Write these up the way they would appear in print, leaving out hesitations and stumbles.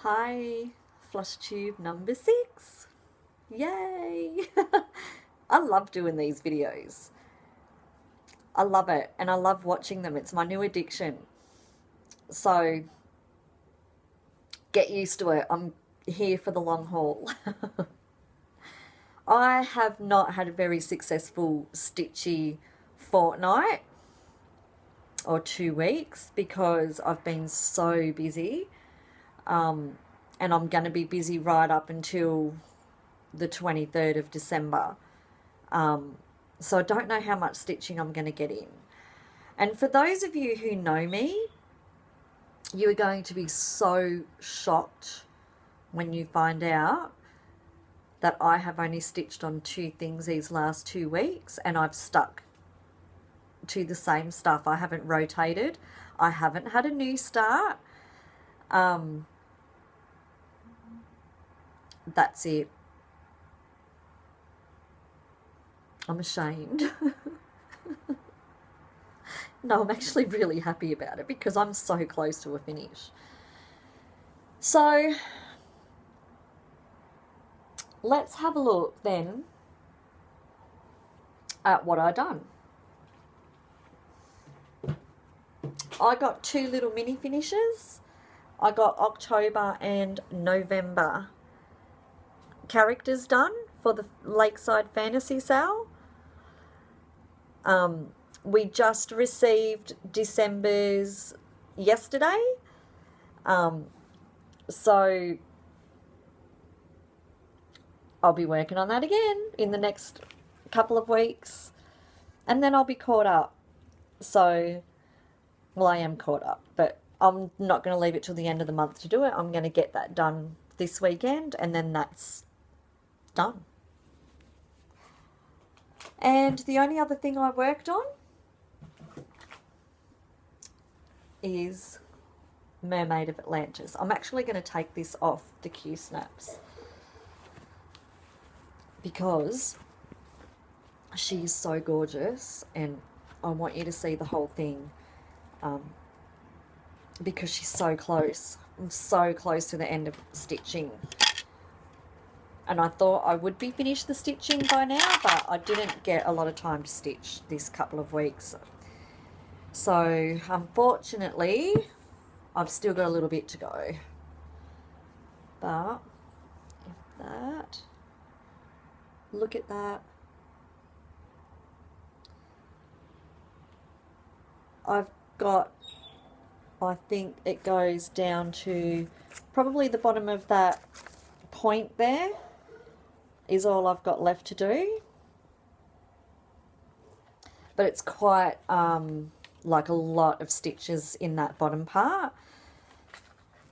Hi, Flosstube number 6. Yay! I love doing these videos. I love it and I love watching them. It's my new addiction. So get used to it. I'm here for the long haul. I have not had a very successful stitchy fortnight or 2 weeks because I've been so busy. And I'm going to be busy right up until the 23rd of December. So I don't know how much stitching I'm going to get in. And for those of you who know me, you are going to be so shocked when you find out that I have only stitched on 2 things these last 2 weeks, and I've stuck to the same stuff. I haven't rotated. I haven't had a new start. That's it. I'm ashamed. No, I'm actually really happy about it because I'm so close to a finish. So let's have a look then at what I done. I got 2 little mini finishes. I got October and November characters done for the Lakeside Fantasy sale. We just received December's yesterday. So I'll be working on that again in the next couple of weeks. And then I'll be caught up. So, well, I am caught up, but I'm not going to leave it till the end of the month to do it. I'm going to get that done this weekend, and then that's done. And the only other thing I worked on is Mermaid of Atlantis. I'm actually going to take this off the Q snaps because she's so gorgeous and I want you to see the whole thing, because she's so close. I'm so close to the end of stitching. And I thought I would be finished the stitching by now, but I didn't get a lot of time to stitch this couple of weeks. So, unfortunately, I've still got a little bit to go. But, look at that. I've got, I think it goes down to probably the bottom of that point there is all I've got left to do. But it's quite like a lot of stitches in that bottom part.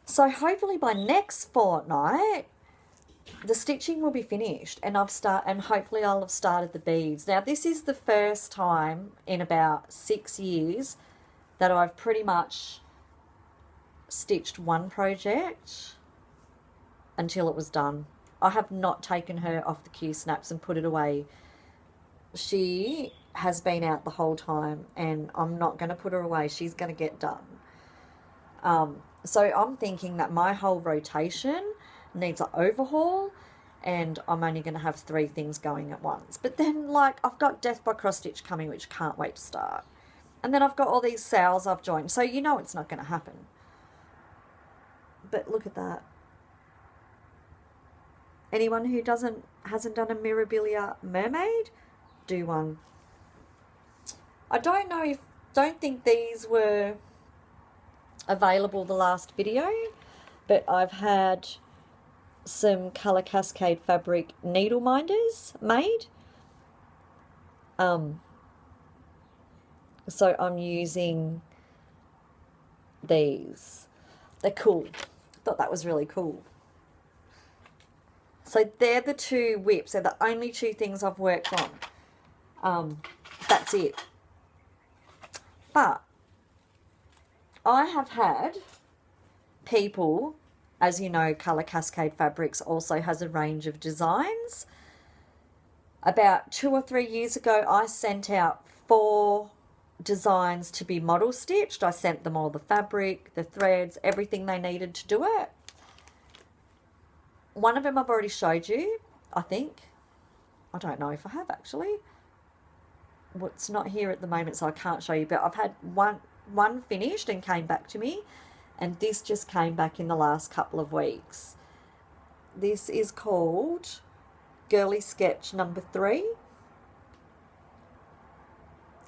So hopefully by next fortnight the stitching will be finished and hopefully I'll have started the beads. Now this is the first time in about 6 years that I've pretty much stitched one project until it was done. I have not taken her off the Q snaps and put it away. She has been out the whole time and I'm not going to put her away. She's going to get done. So I'm thinking that my whole rotation needs an overhaul and I'm only going to have 3 things going at once. But then, like, I've got Death by Cross Stitch coming, which I can't wait to start. And then I've got all these sales I've joined. So you know it's not going to happen. But look at that. Anyone who hasn't done a Mirabilia mermaid, do one. I don't think these were available the last video, but I've had some Colour Cascade fabric needle minders made. So I'm using these. They're cool. Thought that was really cool. So they're the 2 whips. They're the only 2 things I've worked on. That's it. But I have had people, as you know, Colour Cascade Fabrics also has a range of designs. About 2 or 3 years ago, I sent out 4 designs to be model stitched. I sent them all the fabric, the threads, everything they needed to do it. one of them I've already showed you, I think. I don't know if I have actually. Well, it's not here at the moment, so I can't show you, but I've had one finished and came back to me, and this just came back in the last couple of weeks. This is called Girly Sketch number 3,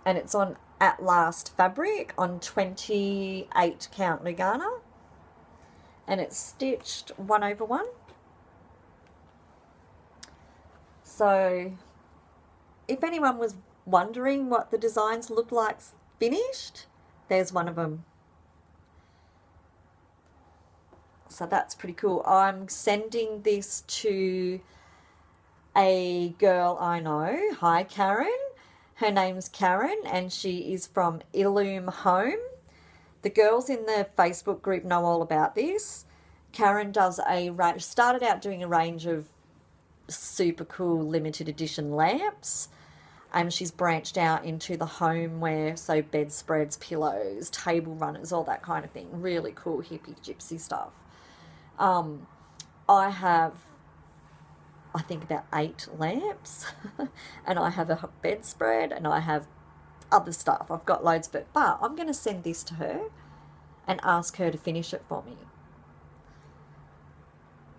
and it's on At Last fabric on 28 count Lugana, and it's stitched 1/1. So if anyone was wondering what the designs look like finished, there's one of them. So that's pretty cool. I'm sending this to a girl I know. Hi, Karen. Her name's Karen, and she is from Illume Home. The girls in the Facebook group know all about this. Karen does started out doing a range of super cool limited edition lamps, and she's branched out into the homeware, so bedspreads, pillows, table runners, all that kind of thing. Really cool hippie gypsy stuff. I have, I think, about 8 lamps and I have a bedspread and I have other stuff. I've got loads of it, but I'm going to send this to her and ask her to finish it for me.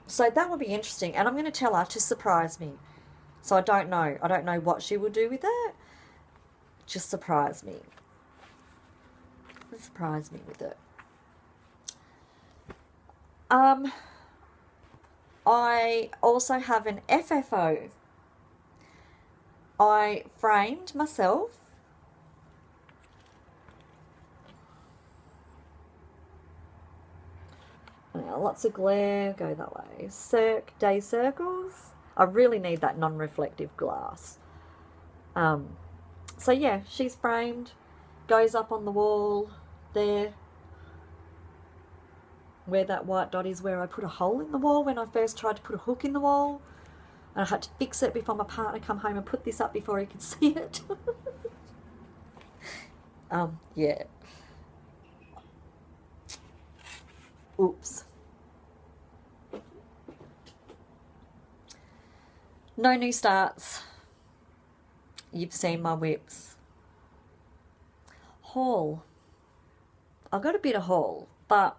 So that would be interesting, and I'm going to tell her to surprise me. So I don't know what she will do with it. Just surprise me. Surprise me with it. I also have an FFO. I framed myself. Now, lots of glare, go that way. Day circles. I really need that non-reflective glass. So yeah, she's framed, goes up on the wall there. Where that white dot is, where I put a hole in the wall when I first tried to put a hook in the wall. And I had to fix it before my partner come home and put this up before he could see it. Yeah. Oops. No new starts. You've seen my whips. Haul. I've got a bit of haul, but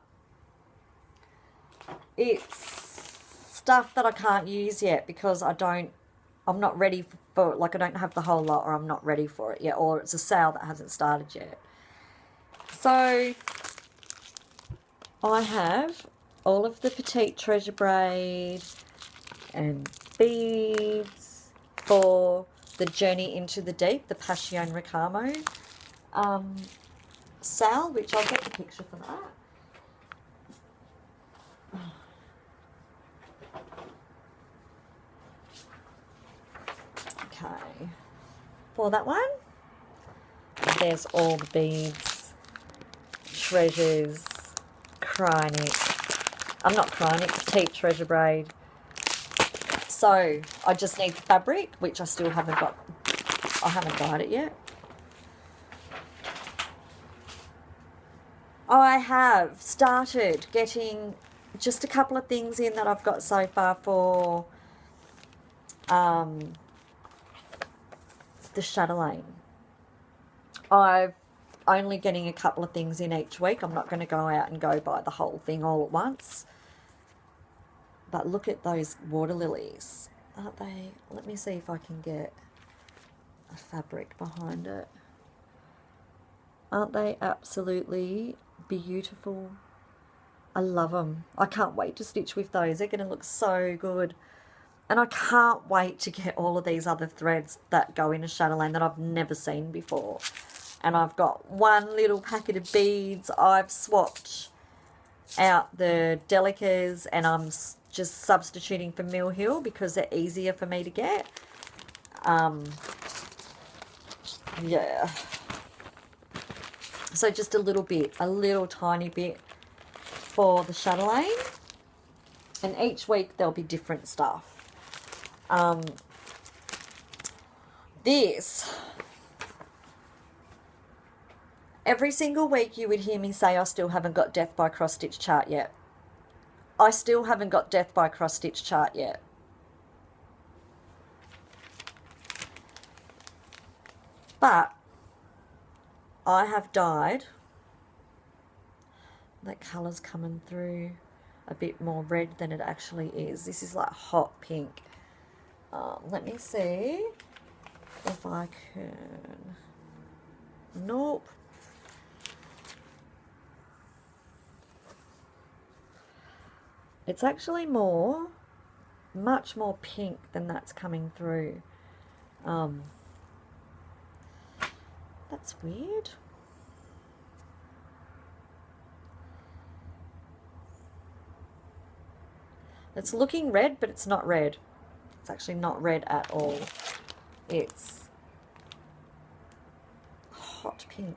it's stuff that I can't use yet because I'm not ready for, like, I don't have the whole lot, or I'm not ready for it yet, or it's a sale that hasn't started yet. So I have all of the petite treasure braid and beads for the Journey into the Deep, the Passion Ricamo sale, which I'll get the picture for that. Okay, for that one, there's all the beads, treasures, petite treasure braid. So I just need the fabric, which I still haven't got. I haven't dyed it yet. I have started getting just a couple of things in that I've got so far for the chatelaine. I'm only getting a couple of things in each week. I'm not going to go out and go buy the whole thing all at once. But look at those water lilies. Aren't they? Let me see if I can get a fabric behind it. Aren't they absolutely beautiful? I love them. I can't wait to stitch with those. They're going to look so good. And I can't wait to get all of these other threads that go in a chatelaine that I've never seen before. And I've got one little packet of beads. I've swapped out the Delicas and I'm just substituting for Mill Hill because they're easier for me to get. Yeah. So just a little bit, a little tiny bit for the chatelaine. And each week there'll be different stuff. This, every single week you would hear me say I still haven't got Death by Cross Stitch chart yet. I still haven't got death by cross stitch chart yet. But I have dyed, that colour's coming through a bit more red than it actually is. This is like hot pink. Let me see if I can. Nope. It's actually much more pink than that's coming through. That's weird. It's looking red, but it's not red. It's actually not red at all. It's hot pink.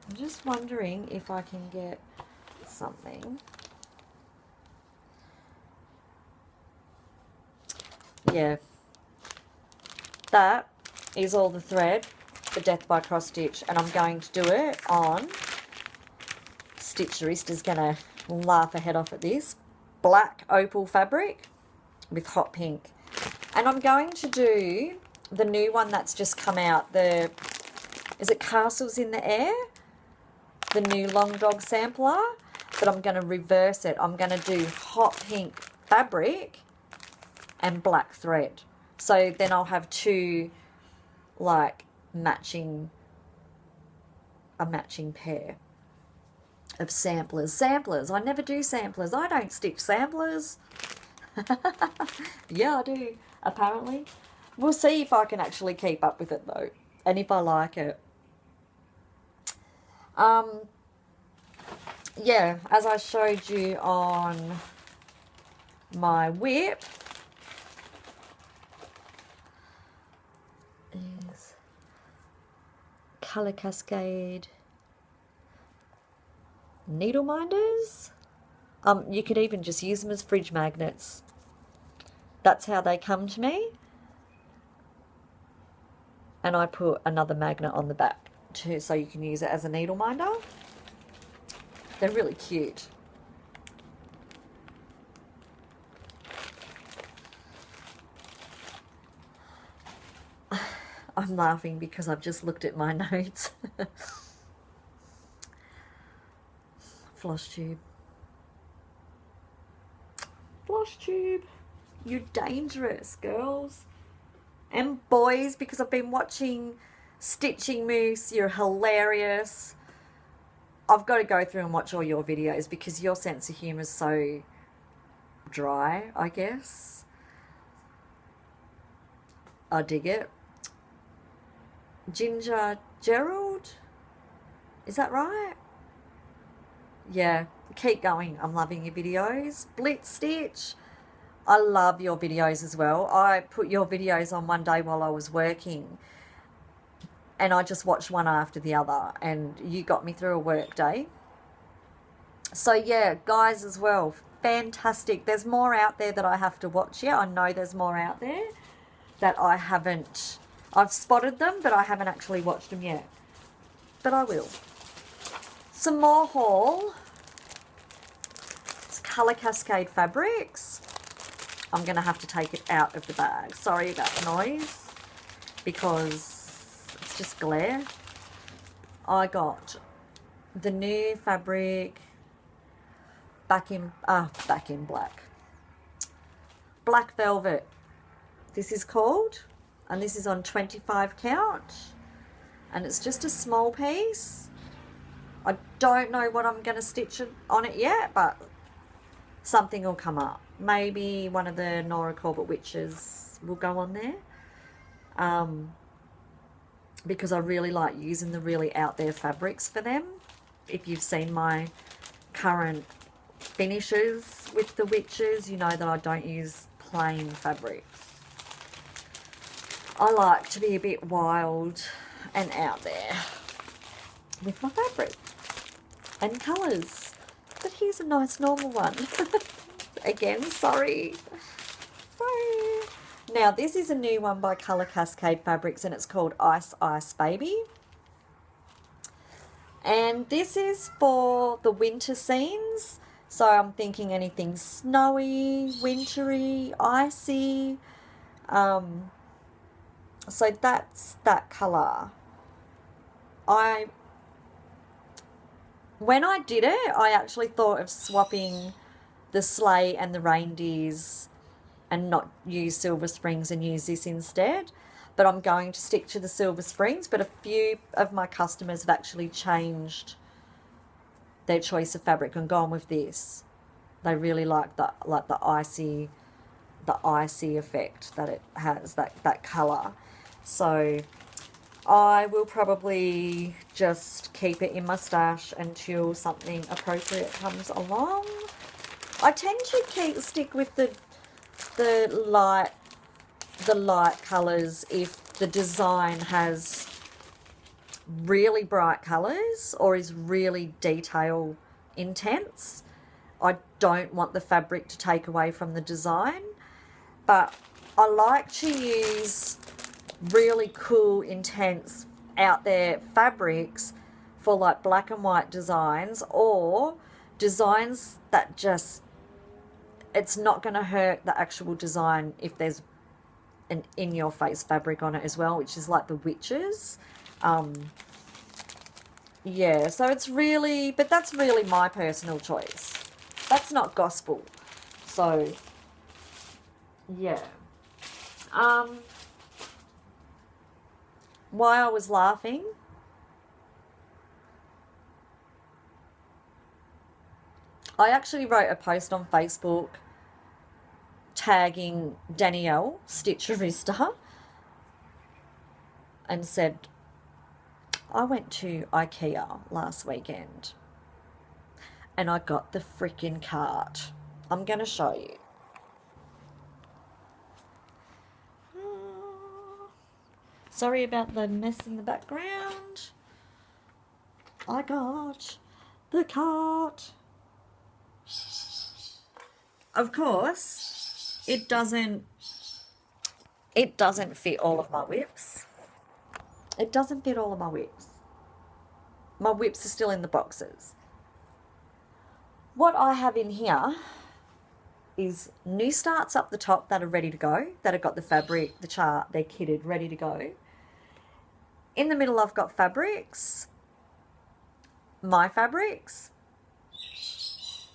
I'm just wondering if I can get something. Yeah. That is all the thread for Death by Cross Stitch, and I'm going to do it on, Stitcherista's going to laugh her head off at this, black opal fabric with hot pink. And I'm going to do the new one that's just come out, is it Castles in the Air? The new Long Dog sampler, but I'm going to reverse it. I'm going to do hot pink fabric and black thread. So then I'll have two, like, a matching pair of samplers. Samplers. I never do samplers. I don't stitch samplers. Yeah, I do, apparently. We'll see if I can actually keep up with it, though, and if I like it. Yeah, as I showed you on my whip, is Colour Cascade needle minders. You could even just use them as fridge magnets. That's how they come to me. And I put another magnet on the back too, so you can use it as a needle minder. They're really cute. I'm laughing because I've just looked at my notes. Flosstube. Flosstube. You're dangerous, girls. And boys, because I've been watching Stitching Moose, you're hilarious. I've got to go through and watch all your videos because your sense of humour is so dry, I guess. I dig it. Ginger Gerald? Is that right? Yeah, keep going. I'm loving your videos. Blitz Stitch. I love your videos as well. I put your videos on one day while I was working, and I just watched one after the other, and you got me through a work day. So yeah, guys as well, fantastic. There's more out there that I have to watch. Yeah, I know there's more out there that I haven't. I've spotted them, but I haven't actually watched them yet. But I will. Some more haul. It's Colour Cascade fabrics. I'm going to have to take it out of the bag. Sorry about the noise, because it's just glare. I got the new fabric back in black. Black velvet, this is called, and this is on 25 count, and it's just a small piece. I don't know what I'm going to stitch on it yet, but something will come up. Maybe one of the Nora Corbett witches will go on there, because I really like using the really out there fabrics for them. If you've seen my current finishes with the witches, you know that I don't use plain fabrics. I like to be a bit wild and out there with my fabric and colours. But here's a nice normal one. Again, sorry. Now, this is a new one by Colour Cascade Fabrics, and it's called Ice Ice Baby. And this is for the winter scenes. So I'm thinking anything snowy, wintry, icy. So that's that colour. When I did it, I actually thought of swapping the sleigh and the reindeers and not use Silver Springs and use this instead. But I'm going to stick to the Silver Springs. But a few of my customers have actually changed their choice of fabric and gone with this. They really like the icy effect that it has, that colour. So I will probably just keep it in my stash until something appropriate comes along. I tend to stick with the light colours if the design has really bright colours or is really detail intense. I don't want the fabric to take away from the design, but I like to use really cool, intense, out there fabrics for like black and white designs, or designs that just, it's not going to hurt the actual design if there's an in-your-face fabric on it as well, which is like the witches. Yeah, so it's really, but that's really my personal choice. That's not gospel. So, yeah. Why I was laughing, I actually wrote a post on Facebook tagging Danielle Stitcherista and said, I went to IKEA last weekend and I got the freaking cart. I'm going to show you. Sorry about the mess in the background. I got the cart. Of course, it doesn't fit all of my whips. It doesn't fit all of my whips. My whips are still in the boxes. What I have in here is new starts up the top that are ready to go, that have got the fabric, the chart, they're kitted, ready to go. In the middle I've got fabrics, my fabrics,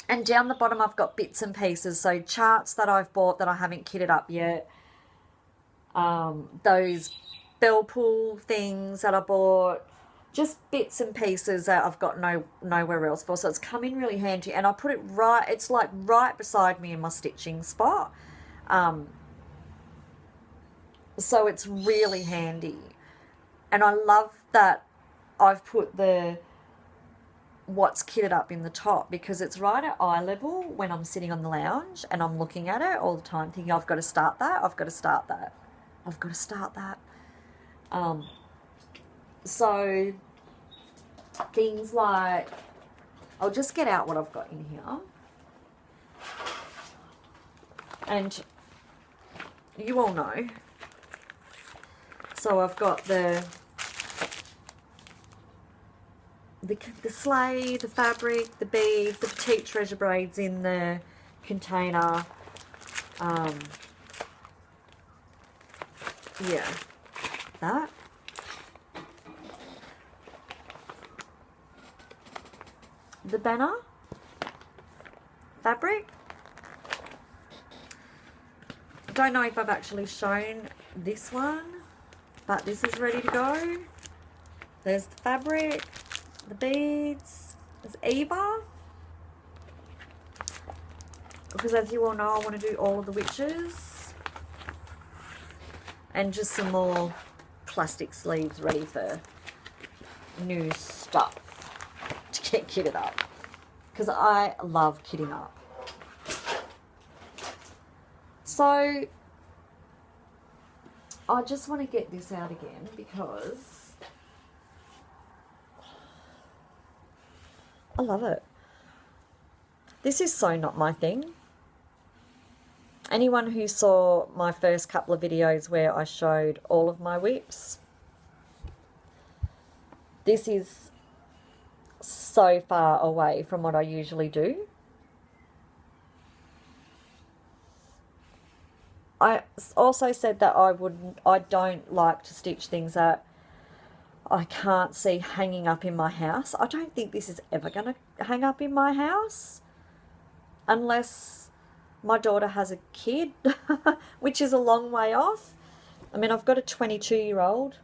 and down the bottom I've got bits and pieces, so charts that I've bought that I haven't kitted up yet, those bell pull things that I bought, just bits and pieces that I've got nowhere else for, so it's come in really handy, and I put it right, it's like right beside me in my stitching spot, so it's really handy. And I love that I've put what's kitted up in the top, because it's right at eye level when I'm sitting on the lounge and I'm looking at it all the time thinking, I've got to start that, I've got to start that, I've got to start that. So things like, I'll just get out what I've got in here. And you all know. So I've got the sleigh, the fabric, the beads, the petite treasure braids in the container. Yeah, that. The banner fabric. I don't know if I've actually shown this one, but this is ready to go. There's the fabric, the beads, there's Eva, because as you all know I want to do all of the witches, and just some more plastic sleeves ready for new stuff to get kitted up, because I love kitting up. So I just want to get this out again because I love it. This is so not my thing. Anyone who saw my first couple of videos where I showed all of my whips, this is so far away from what I usually do. I also said that I don't like to stitch things that I can't see hanging up in my house. I don't think this is ever going to hang up in my house unless my daughter has a kid, which is a long way off. I mean, I've got a 22-year-old.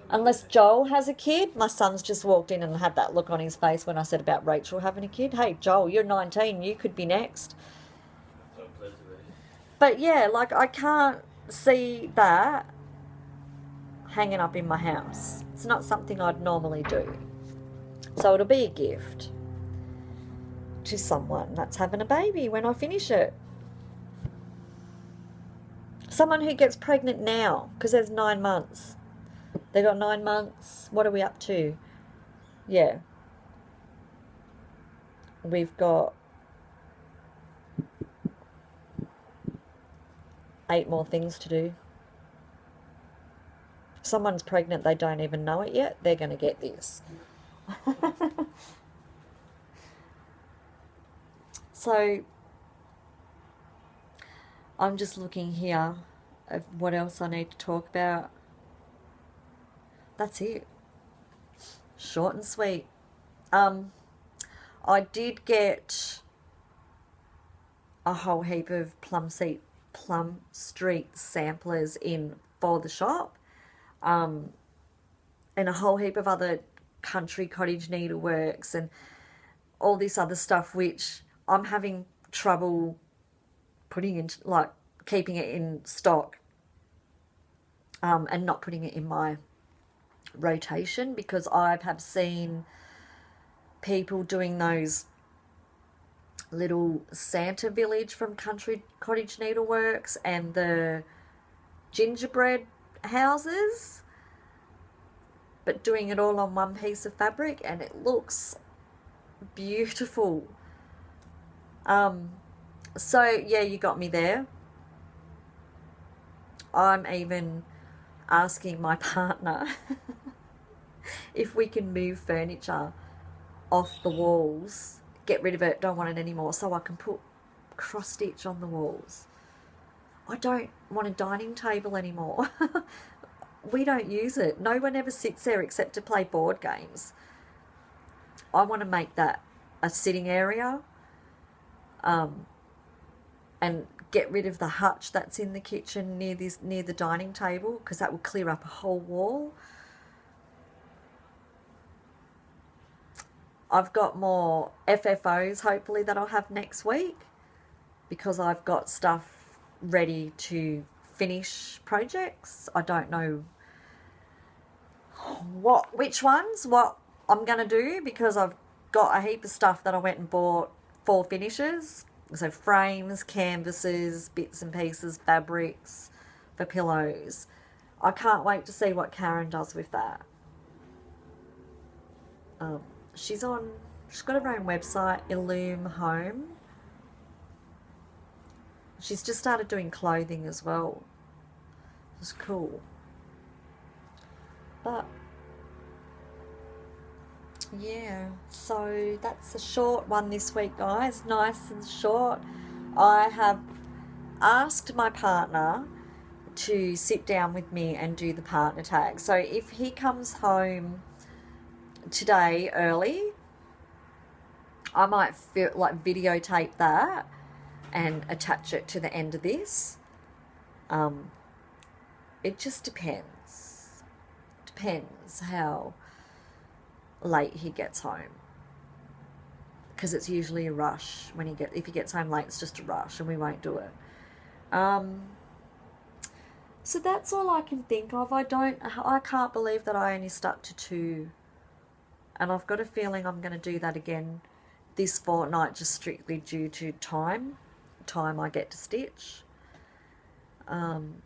Unless Joel has a kid. My son's just walked in and had that look on his face when I said about Rachel having a kid. Hey, Joel, you're 19. You could be next. But yeah, like, I can't see that hanging up in my house. It's not something I'd normally do. So it'll be a gift to someone that's having a baby when I finish it. Someone who gets pregnant now, because there's 9 months. They've got 9 months. What are we up to? Yeah. We've got 8 more things to do. Someone's pregnant, they don't even know it yet. They're going to get this. So, I'm just looking here at what else I need to talk about. That's it. Short and sweet. I did get a whole heap of Plum Street samplers in for the shop, and a whole heap of other country cottage needleworks and all this other stuff, which I'm having trouble putting in, like, keeping it in stock, and not putting it in my rotation, because I have seen people doing those little Santa Village from Country Cottage Needleworks and the gingerbread houses, but doing it all on one piece of fabric, and it looks beautiful. So yeah, you got me there. I'm even asking my partner if we can move furniture off the walls, get rid of it, don't want it anymore, so I can put cross stitch on the walls. I don't want a dining table anymore. We don't use it. No one ever sits there except to play board games. I want to make that a sitting area, and get rid of the hutch that's in the kitchen near the dining table, because that will clear up a whole wall. I've got more FFOs hopefully that I'll have next week, because I've got stuff ready to finish projects. I don't know which ones, what I'm going to do, because I've got a heap of stuff that I went and bought for finishes. So frames, canvases, bits and pieces, fabrics for pillows. I can't wait to see what Karen does with that. She's got her own website, Illume Home. She's just started doing clothing as well. It's cool. But yeah, so that's a short one this week, guys. Nice and short. I have asked my partner to sit down with me and do the partner tag. So if he comes home today early, I might videotape that and attach it to the end of this. It just depends how late he gets home, because it's usually a rush when if he gets home late. It's just a rush and we won't do it. So that's all I can think of. I can't believe that I only stuck to 2, and I've got a feeling I'm going to do that again this fortnight, just strictly due to time I get to stitch. I'm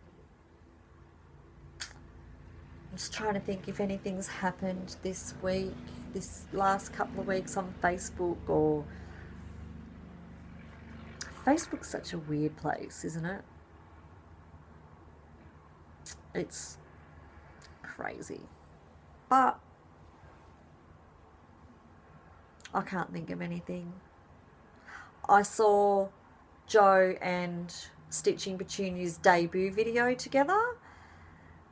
just trying to think if anything's happened this last couple of weeks on Facebook. Or Facebook's such a weird place, isn't it? It's crazy. But I can't think of anything. I saw Joe and Stitching Petunia's debut video together.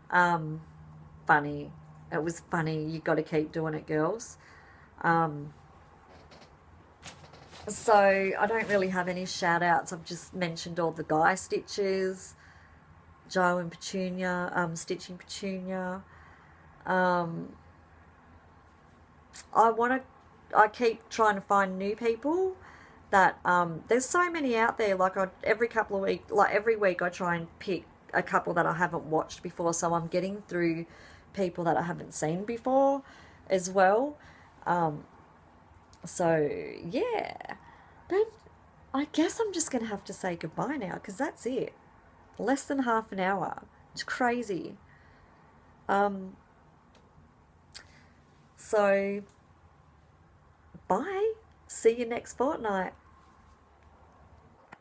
Funny. It was funny. You got to keep doing it, girls. So I don't really have any shout outs. I've just mentioned all the guy stitches, Joe and Petunia, Stitching Petunia. I keep trying to find new people that, there's so many out there. Like every couple of weeks, like every week I try and pick a couple that I haven't watched before. So I'm getting through people that I haven't seen before as well. So yeah, but I guess I'm just going to have to say goodbye now, because that's it. Less than half an hour. It's crazy. So bye. See you next fortnight.